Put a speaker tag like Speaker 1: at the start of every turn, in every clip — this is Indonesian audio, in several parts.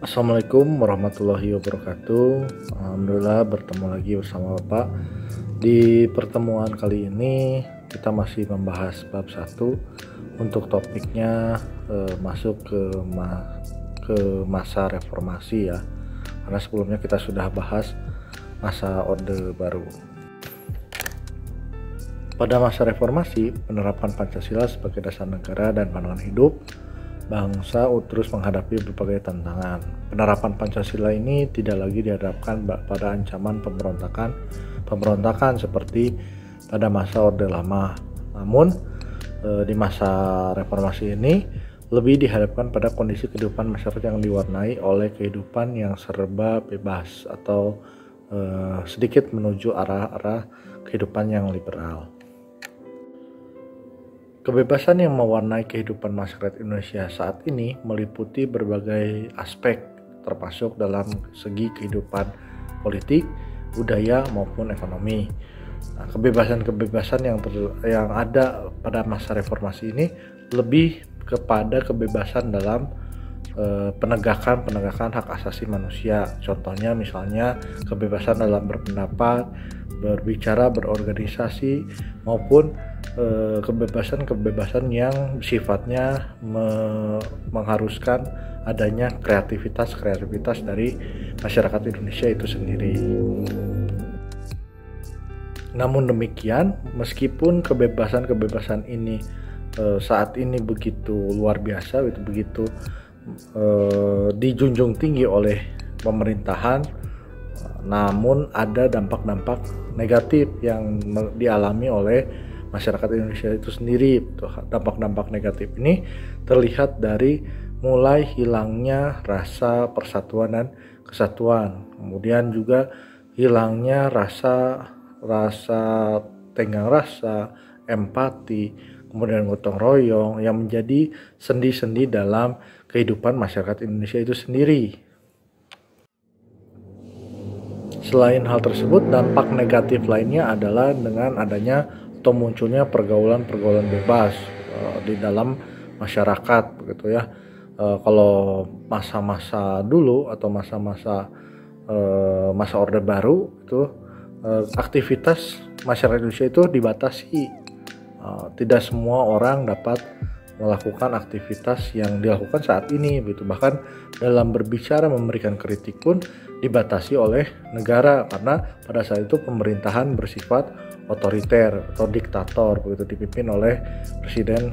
Speaker 1: Assalamualaikum warahmatullahi wabarakatuh. Alhamdulillah bertemu lagi bersama Bapak. Di pertemuan kali ini kita masih membahas bab 1 untuk topiknya masuk ke masa reformasi ya. Karena sebelumnya kita sudah bahas masa Orde Baru. Pada masa reformasi, penerapan Pancasila sebagai dasar negara dan pandangan hidup bangsa terus menghadapi berbagai tantangan. Penerapan Pancasila ini tidak lagi dihadapkan pada ancaman pemberontakan seperti pada masa Orde Lama. Namun di masa reformasi ini lebih dihadapkan pada kondisi kehidupan masyarakat yang diwarnai oleh kehidupan yang serba bebas atau sedikit menuju arah kehidupan yang liberal. Kebebasan yang mewarnai kehidupan masyarakat Indonesia saat ini meliputi berbagai aspek, termasuk dalam segi kehidupan politik, budaya maupun ekonomi. Nah, kebebasan yang ada pada masa reformasi ini lebih kepada kebebasan dalam penegakan hak asasi manusia. Contohnya misalnya kebebasan dalam berpendapat, berbicara, berorganisasi, maupun kebebasan yang sifatnya mengharuskan adanya kreativitas dari masyarakat Indonesia itu sendiri. Namun demikian, meskipun kebebasan ini saat ini begitu luar biasa, begitu dijunjung tinggi oleh pemerintahan, namun ada dampak-dampak negatif yang dialami oleh masyarakat Indonesia itu sendiri. Dampak-dampak negatif ini terlihat dari mulai hilangnya rasa persatuan dan kesatuan, kemudian juga hilangnya rasa tenggang rasa, empati, kemudian gotong royong yang menjadi sendi-sendi dalam kehidupan masyarakat Indonesia itu sendiri. Selain hal tersebut, dampak negatif lainnya adalah dengan adanya atau munculnya pergaulan bebas di dalam masyarakat, begitu ya. Kalau masa-masa dulu atau masa Orde Baru itu aktivitas masyarakat Indonesia itu dibatasi. Tidak semua orang dapat melakukan aktivitas yang dilakukan saat ini, begitu. Bahkan dalam berbicara, memberikan kritik pun dibatasi oleh negara, karena pada saat itu pemerintahan bersifat otoriter atau diktator, begitu, dipimpin oleh Presiden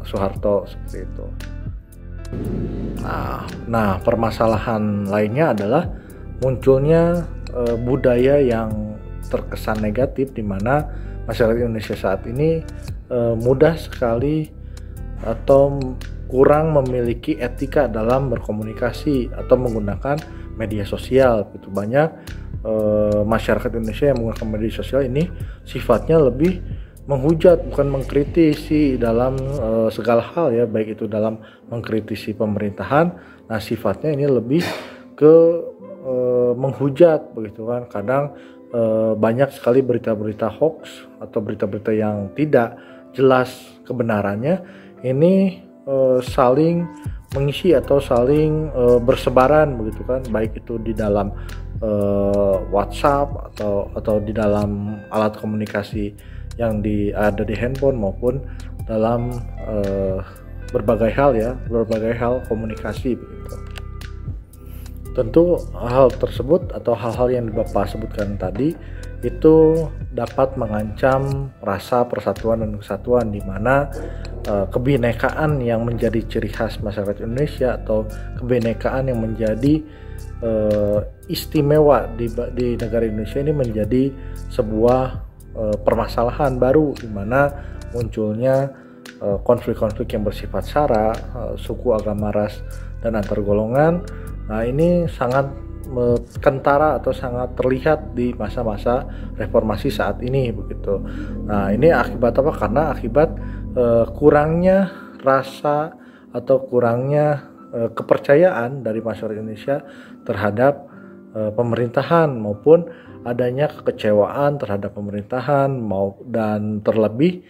Speaker 1: Soeharto seperti itu. Nah, permasalahan lainnya adalah munculnya budaya yang terkesan negatif, di mana masyarakat Indonesia saat ini mudah sekali atau kurang memiliki etika dalam berkomunikasi atau menggunakan media sosial. Begitu banyak masyarakat Indonesia yang menggunakan media sosial ini sifatnya lebih menghujat, bukan mengkritisi dalam segala hal ya, baik itu dalam mengkritisi pemerintahan. Nah, sifatnya ini lebih ke menghujat, begitu kan. Kadang banyak sekali berita-berita hoax atau berita-berita yang tidak jelas kebenarannya ini saling mengisi atau saling bersebaran, begitu kan, baik itu di dalam WhatsApp atau di dalam alat komunikasi yang ada di handphone, maupun dalam berbagai hal komunikasi, begitu. Tentu hal tersebut atau hal-hal yang Bapak sebutkan tadi itu dapat mengancam rasa persatuan dan kesatuan, di mana kebinekaan yang menjadi ciri khas masyarakat Indonesia atau kebinekaan yang menjadi istimewa di negara Indonesia ini menjadi sebuah permasalahan baru, di mana munculnya konflik-konflik yang bersifat sara, suku, agama, ras, dan antar golongan. Nah, ini sangat kentara atau sangat terlihat di masa-masa reformasi saat ini begitu. Nah, ini akibat apa? Karena akibat kurangnya rasa atau kurangnya kepercayaan dari masyarakat Indonesia terhadap pemerintahan, maupun adanya kekecewaan terhadap pemerintahan, dan terlebih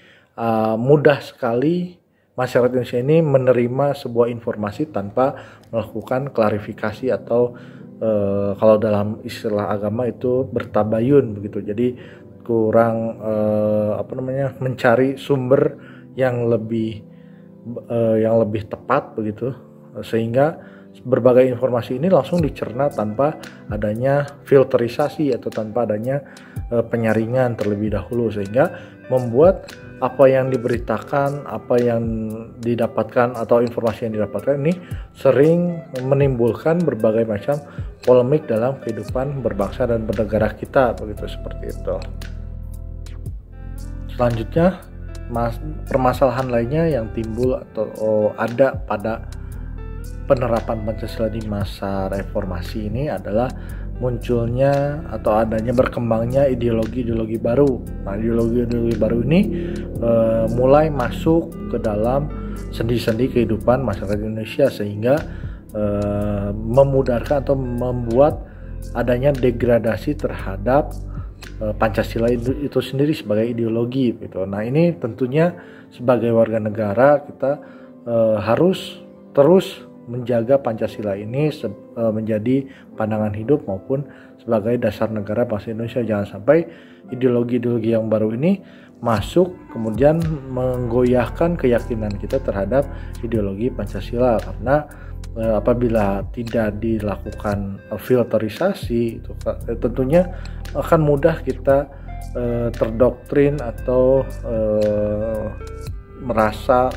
Speaker 1: mudah sekali masyarakat Indonesia ini menerima sebuah informasi tanpa melakukan klarifikasi atau kalau dalam istilah agama itu bertabayun begitu. Jadi kurang mencari sumber yang lebih tepat begitu, sehingga berbagai informasi ini langsung dicerna tanpa adanya filterisasi atau tanpa adanya penyaringan terlebih dahulu, sehingga membuat apa yang diberitakan, apa yang didapatkan atau informasi yang didapatkan ini sering menimbulkan berbagai macam polemik dalam kehidupan berbangsa dan bernegara kita begitu, seperti itu. Selanjutnya, permasalahan lainnya yang timbul atau ada pada penerapan Pancasila di masa reformasi ini adalah munculnya atau adanya berkembangnya ideologi-ideologi baru. Nah, ideologi-ideologi baru ini mulai masuk ke dalam sendi-sendi kehidupan masyarakat Indonesia, sehingga memudarkan atau membuat adanya degradasi terhadap Pancasila itu sendiri sebagai ideologi gitu. Nah, ini tentunya sebagai warga negara kita harus terus menjaga Pancasila ini menjadi pandangan hidup maupun sebagai dasar negara bangsa Indonesia. Jangan sampai ideologi-ideologi yang baru ini masuk kemudian menggoyahkan keyakinan kita terhadap ideologi Pancasila, karena apabila tidak dilakukan filterisasi itu tentunya akan mudah kita terdoktrin atau merasa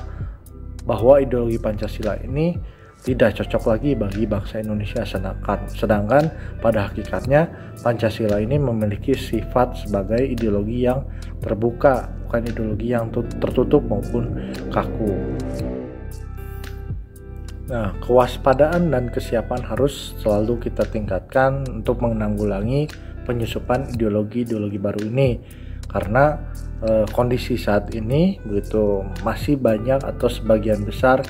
Speaker 1: bahwa ideologi Pancasila ini tidak cocok lagi bagi bangsa Indonesia, sedangkan pada hakikatnya Pancasila ini memiliki sifat sebagai ideologi yang terbuka, bukan ideologi yang tertutup maupun kaku. Nah, kewaspadaan dan kesiapan harus selalu kita tingkatkan untuk menanggulangi penyusupan ideologi-ideologi baru ini, karena kondisi saat ini begitu masih banyak atau sebagian besar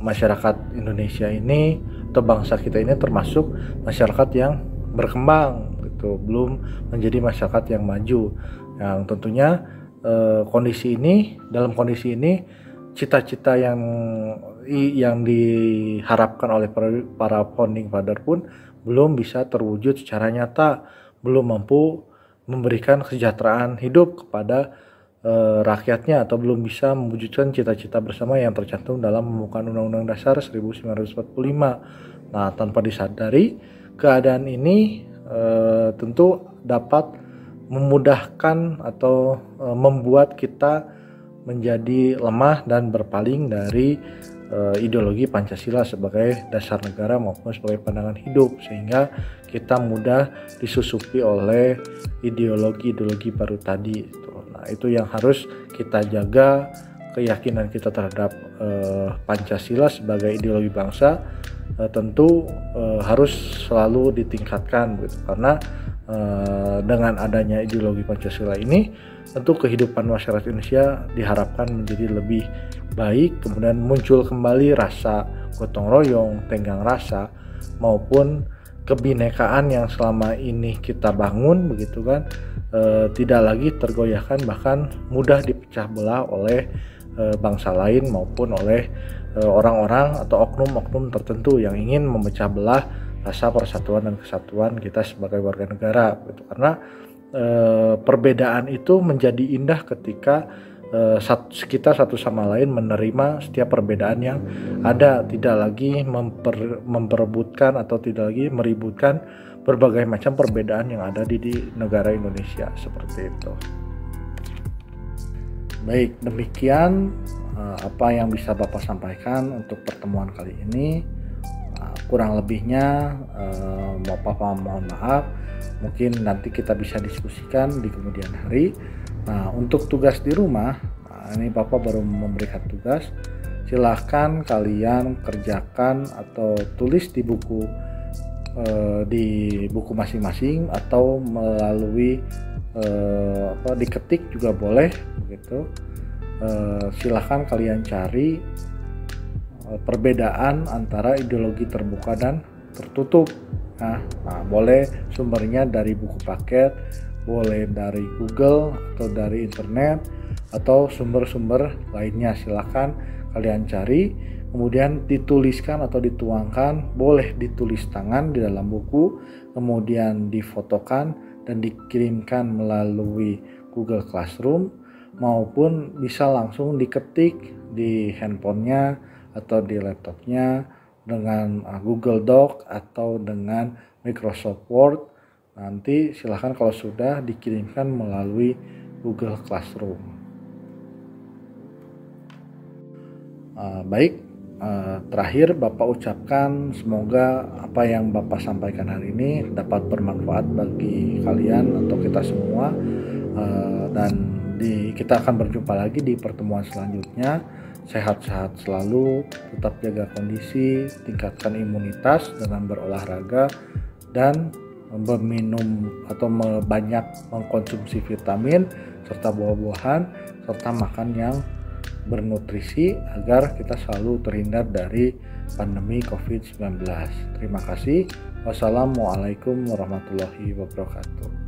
Speaker 1: masyarakat Indonesia ini atau bangsa kita ini termasuk masyarakat yang berkembang gitu, belum menjadi masyarakat yang maju. Yang tentunya dalam kondisi ini cita-cita yang diharapkan oleh para founding father pun belum bisa terwujud secara nyata, belum mampu memberikan kesejahteraan hidup kepada rakyatnya, atau belum bisa mewujudkan cita-cita bersama yang tercantum dalam pembukaan Undang-Undang Dasar 1945. Nah, tanpa disadari, keadaan ini tentu dapat memudahkan atau membuat kita menjadi lemah dan berpaling dari ideologi Pancasila sebagai dasar negara maupun sebagai pandangan hidup, sehingga kita mudah disusupi oleh ideologi-ideologi baru tadi. Nah, itu yang harus kita jaga, keyakinan kita terhadap Pancasila sebagai ideologi bangsa tentu harus selalu ditingkatkan gitu, karena dengan adanya ideologi Pancasila ini tentu kehidupan masyarakat Indonesia diharapkan menjadi lebih baik, kemudian muncul kembali rasa gotong royong, tenggang rasa, maupun kebinekaan yang selama ini kita bangun begitu kan, tidak lagi tergoyahkan, bahkan mudah dipecah belah oleh bangsa lain maupun oleh orang-orang atau oknum-oknum tertentu yang ingin memecah belah rasa persatuan dan kesatuan kita sebagai warga negara gitu. Karena perbedaan itu menjadi indah ketika kita satu sama lain menerima setiap perbedaan yang ada, tidak lagi memperebutkan atau tidak lagi meributkan berbagai macam perbedaan yang ada di negara Indonesia, seperti itu. Baik, demikian apa yang bisa Bapak sampaikan untuk pertemuan kali ini. Kurang lebihnya mohon maaf. Mungkin nanti kita bisa diskusikan di kemudian hari. Nah, untuk tugas di rumah, Nah, ini Bapak baru memberikan tugas. Silahkan kalian kerjakan atau tulis di buku masing-masing atau melalui diketik juga boleh begitu. Silahkan kalian cari perbedaan antara ideologi terbuka dan tertutup. Nah, boleh sumbernya dari buku paket, boleh dari Google atau dari internet atau sumber-sumber lainnya. Silahkan kalian cari, kemudian dituliskan atau dituangkan, boleh ditulis tangan di dalam buku, kemudian difotokan dan dikirimkan melalui Google Classroom, maupun bisa langsung diketik di handphonenya atau di laptopnya dengan Google Doc atau dengan Microsoft Word. Nanti silahkan kalau sudah dikirimkan melalui Google Classroom. Terakhir Bapak ucapkan semoga apa yang Bapak sampaikan hari ini dapat bermanfaat bagi kalian atau kita semua, dan kita akan berjumpa lagi di pertemuan selanjutnya. Sehat-sehat selalu, tetap jaga kondisi, tingkatkan imunitas dengan berolahraga dan meminum atau banyak mengkonsumsi vitamin serta buah-buahan serta makan yang bernutrisi agar kita selalu terhindar dari pandemi COVID-19. Terima kasih. Wassalamualaikum warahmatullahi wabarakatuh.